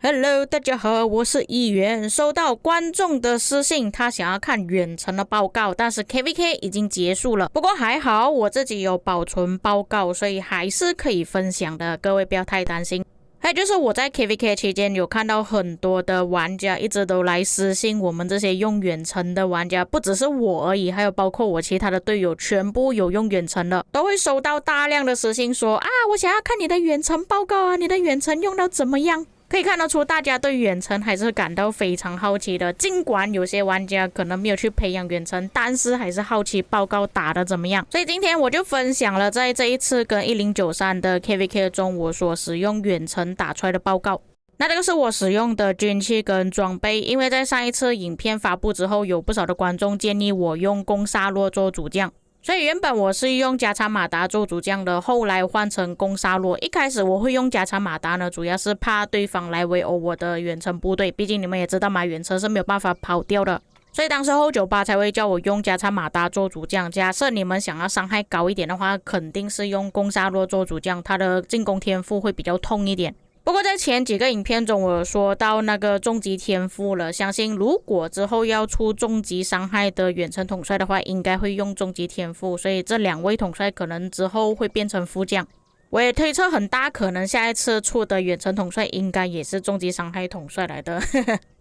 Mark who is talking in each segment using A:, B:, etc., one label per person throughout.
A: Hello， 大家好，我是议员。收到观众的私信，他想要看远程的报告，但是 KVK 已经结束了。不过还好，我自己有保存报告，所以还是可以分享的，各位不要太担心。还有就是我在 KVK 期间有看到很多的玩家一直都来私信我们这些用远程的玩家，不只是我而已，还有包括我其他的队友，全部有用远程的，都会收到大量的私信说啊，我想要看你的远程报告啊，你的远程用到怎么样？可以看得出大家对远程还是感到非常好奇的，尽管有些玩家可能没有去培养远程，但是还是好奇报告打得怎么样。所以今天我就分享了在这一次跟1093的 KVK 中我所使用远程打出来的报告。那这个是我使用的军器跟装备，因为在上一次影片发布之后，有不少的观众建议我用攻萨洛做主将，所以原本我是用加长马达做主将的，后来换成攻萨洛。一开始我会用加长马达呢，主要是怕对方来围殴我的远程部队，毕竟你们也知道嘛，远程是没有办法跑掉的。所以当时候98才会叫我用加长马达做主将。假设你们想要伤害高一点的话，肯定是用攻萨洛做主将，他的进攻天赋会比较痛一点。不过在前几个影片中我有说到那个终极天赋了，相信如果之后要出终极伤害的远程统帅的话，应该会用终极天赋，所以这两位统帅可能之后会变成副将。我也推测很大可能下一次出的远程统帅应该也是终极伤害统帅来的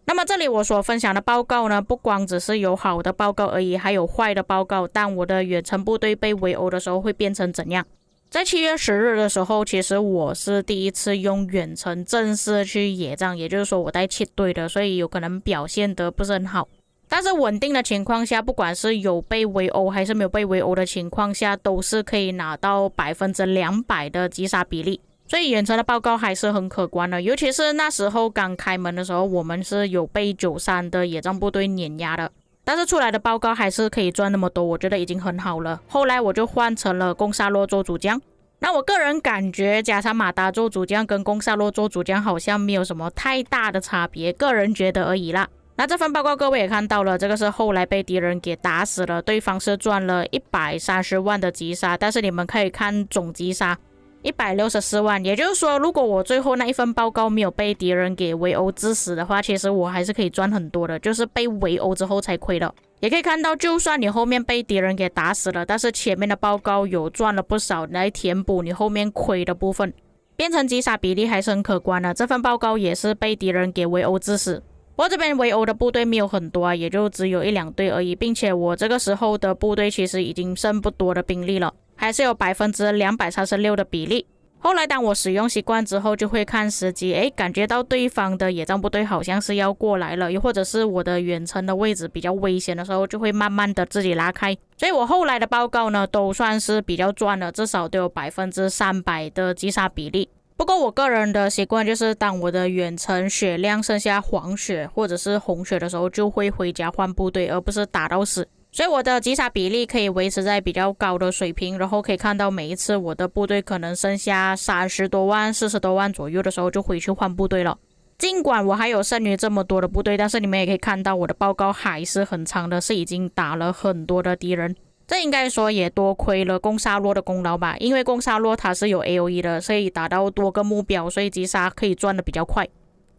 A: 那么这里我所分享的报告呢，不光只是有好的报告而已，还有坏的报告，但我的远程部队被围殴的时候会变成怎样。在7月10日的时候，其实我是第一次用远程正式去野战，也就是说我带7队的，所以有可能表现得不是很好。但是稳定的情况下，不管是有被围殴还是没有被围殴的情况下，都是可以拿到200%的击杀比例。所以远程的报告还是很可观的，尤其是那时候刚开门的时候，我们是有被93的野战部队碾压的。但是出来的报告还是可以赚那么多，我觉得已经很好了。后来我就换成了攻萨洛做主将。那我个人感觉加长马达做主将跟攻萨洛做主将好像没有什么太大的差别，个人觉得而已啦。那这份报告各位也看到了，这个是后来被敌人给打死了，对方是赚了130万的击杀，但是你们可以看总击杀164万，也就是说如果我最后那一份报告没有被敌人给围殴致死的话，其实我还是可以赚很多的，就是被围殴之后才亏的。也可以看到，就算你后面被敌人给打死了，但是前面的报告有赚了不少来填补你后面亏的部分，变成击杀比例还是很可观的。这份报告也是被敌人给围殴致死，不过这边围殴的部队没有很多啊，也就只有1-2队而已，并且我这个时候的部队其实已经剩不多的兵力了，还是有236%的比例。后来当我使用习惯之后，就会看时机，感觉到对方的野战部队好像是要过来了，又或者是我的远程的位置比较危险的时候，就会慢慢的自己拉开。所以我后来的报告呢，都算是比较赚了，至少都有300%的击杀比例。不过我个人的习惯就是，当我的远程血量剩下黄血或者是红血的时候，就会回家换部队，而不是打到死。所以我的击杀比例可以维持在比较高的水平，然后可以看到每一次我的部队可能剩下30多万、40多万左右的时候，就回去换部队了。尽管我还有剩余这么多的部队，但是你们也可以看到我的报告还是很长的，是已经打了很多的敌人。这应该说也多亏了攻萨洛的功劳吧，因为攻萨洛它是有 AOE 的，所以打到多个目标，所以击杀可以赚的比较快。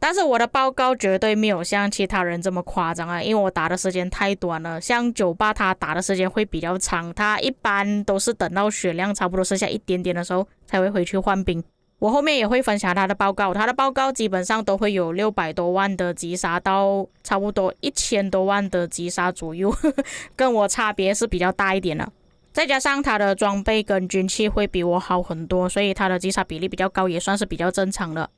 A: 但是我的报告绝对没有像其他人这么夸张啊，因为我打的时间太短了。像98他打的时间会比较长，他一般都是等到血量差不多剩下一点点的时候才会回去换兵。我后面也会分享他的报告，他的报告基本上都会有600多万的击杀到差不多1000多万的击杀左右跟我差别是比较大一点的。再加上他的装备跟军器会比我好很多，所以他的击杀比例比较高，也算是比较正常的。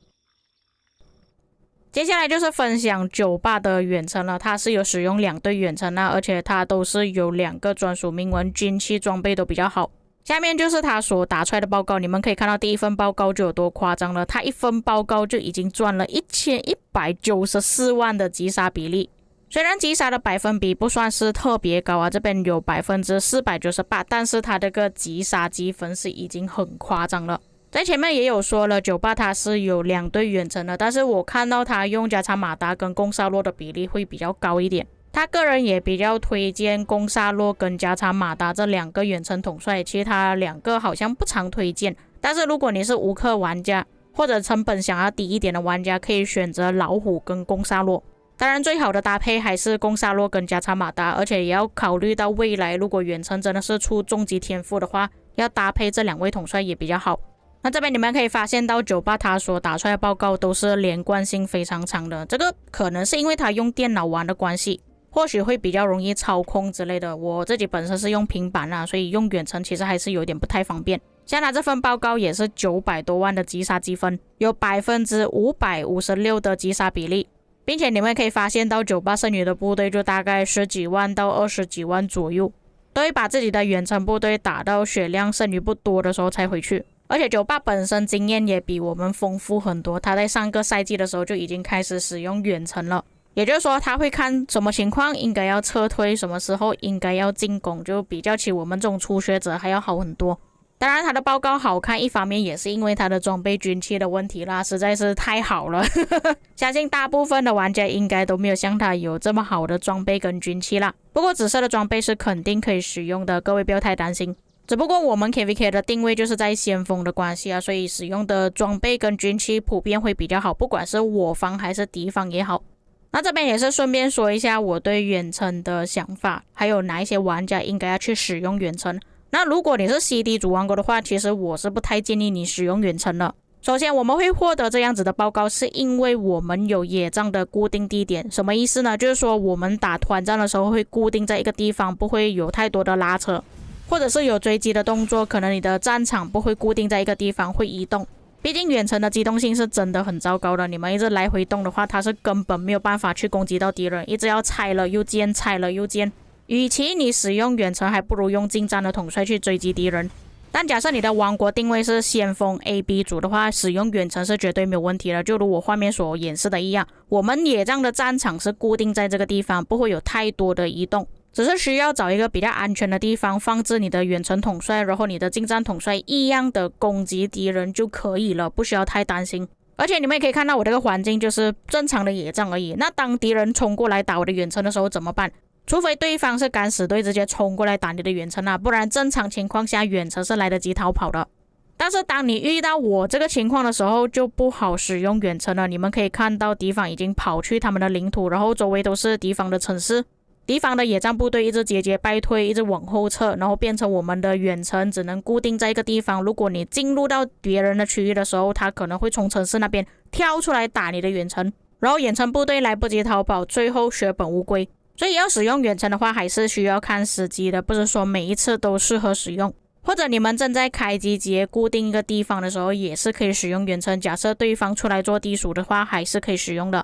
A: 接下来就是分享98的远程了，它是有使用2队远程而且它都是有2个专属铭文，军器装备都比较好。下面就是他所打出来的报告，你们可以看到第一份报告就有多夸张了，他一份报告就已经赚了1194万的击杀比例。虽然击杀的百分比不算是特别高啊，这边有498%，但是他这个击杀积分是已经很夸张了。在前面也有说了，98它是有2队远程的，但是我看到他用加长马达跟攻萨洛的比例会比较高一点。他个人也比较推荐攻萨洛跟加长马达这2个远程统帅，其他2个好像不常推荐。但是如果你是无氪玩家，或者成本想要低一点的玩家可以选择老虎跟贡萨洛。当然最好的搭配还是贡萨洛跟加查马达，而且也要考虑到未来如果远程真的是出终极天赋的话，要搭配这2位统帅也比较好。那这边你们可以发现到98他所打出来的报告都是连贯性非常长的，这个可能是因为他用电脑玩的关系，或许会比较容易操控之类的。我自己本身是用平板啊，所以用远程其实还是有点不太方便。像他这份报告也是900多万的击杀积分，有556%的击杀比例，并且你们可以发现到98剩余的部队就大概10几万到20几万左右，都会把自己的远程部队打到血量剩余不多的时候才回去。而且98本身经验也比我们丰富很多，他在上个赛季的时候就已经开始使用远程了，也就是说他会看什么情况应该要撤退，什么时候应该要进攻，就比较起我们这种初学者还要好很多。当然他的报告好看一方面也是因为他的装备军器的问题啦，实在是太好了相信大部分的玩家应该都没有像他有这么好的装备跟军器啦。不过紫色的装备是肯定可以使用的，各位不要太担心。只不过我们 KVK 的定位就是在先锋的关系啊，所以使用的装备跟军器普遍会比较好，不管是我方还是敌方也好。那这边也是顺便说一下我对远程的想法，还有哪一些玩家应该要去使用远程。那如果你是 CD 主王国的话，其实我是不太建议你使用远程的。首先我们会获得这样子的报告是因为我们有野战的固定地点。什么意思呢？就是说我们打团战的时候会固定在一个地方，不会有太多的拉扯，或者是有追击的动作，可能你的战场不会固定在一个地方，会移动。毕竟远程的机动性是真的很糟糕的，你们一直来回动的话，它是根本没有办法去攻击到敌人，一直要拆了又建，拆了又建。与其你使用远程，还不如用近战的统帅去追击敌人。但假设你的王国定位是先锋 AB 组的话，使用远程是绝对没有问题的。就如我画面所演示的一样，我们野战的战场是固定在这个地方，不会有太多的移动，只是需要找一个比较安全的地方放置你的远程统帅，然后你的近战统帅一样的攻击敌人就可以了，不需要太担心。而且你们也可以看到我这个环境就是正常的野战而已。那当敌人冲过来打我的远程的时候怎么办？除非对方是敢死队直接冲过来打你的远程啊，不然正常情况下远程是来得及逃跑的。但是当你遇到我这个情况的时候就不好使用远程了。你们可以看到敌方已经跑去他们的领土，然后周围都是敌方的城市，敌方的野战部队一直节节败退，一直往后撤，然后变成我们的远程只能固定在一个地方。如果你进入到别人的区域的时候，他可能会从城市那边跳出来打你的远程，然后远程部队来不及逃跑，最后血本无归。所以要使用远程的话还是需要看时机的，不是说每一次都适合使用。或者你们正在开机节固定一个地方的时候也是可以使用远程，假设对方出来做地鼠的话还是可以使用的。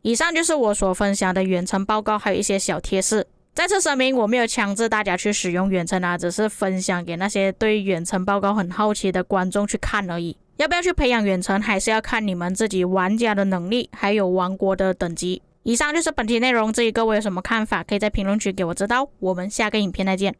A: 以上就是我所分享的远程报告，还有一些小贴士。再次声明，我没有强制大家去使用远程啊，只是分享给那些对远程报告很好奇的观众去看而已。要不要去培养远程还是要看你们自己玩家的能力还有王国的等级。以上就是本期内容，至于各位有什么看法可以在评论区给我知道。我们下个影片再见。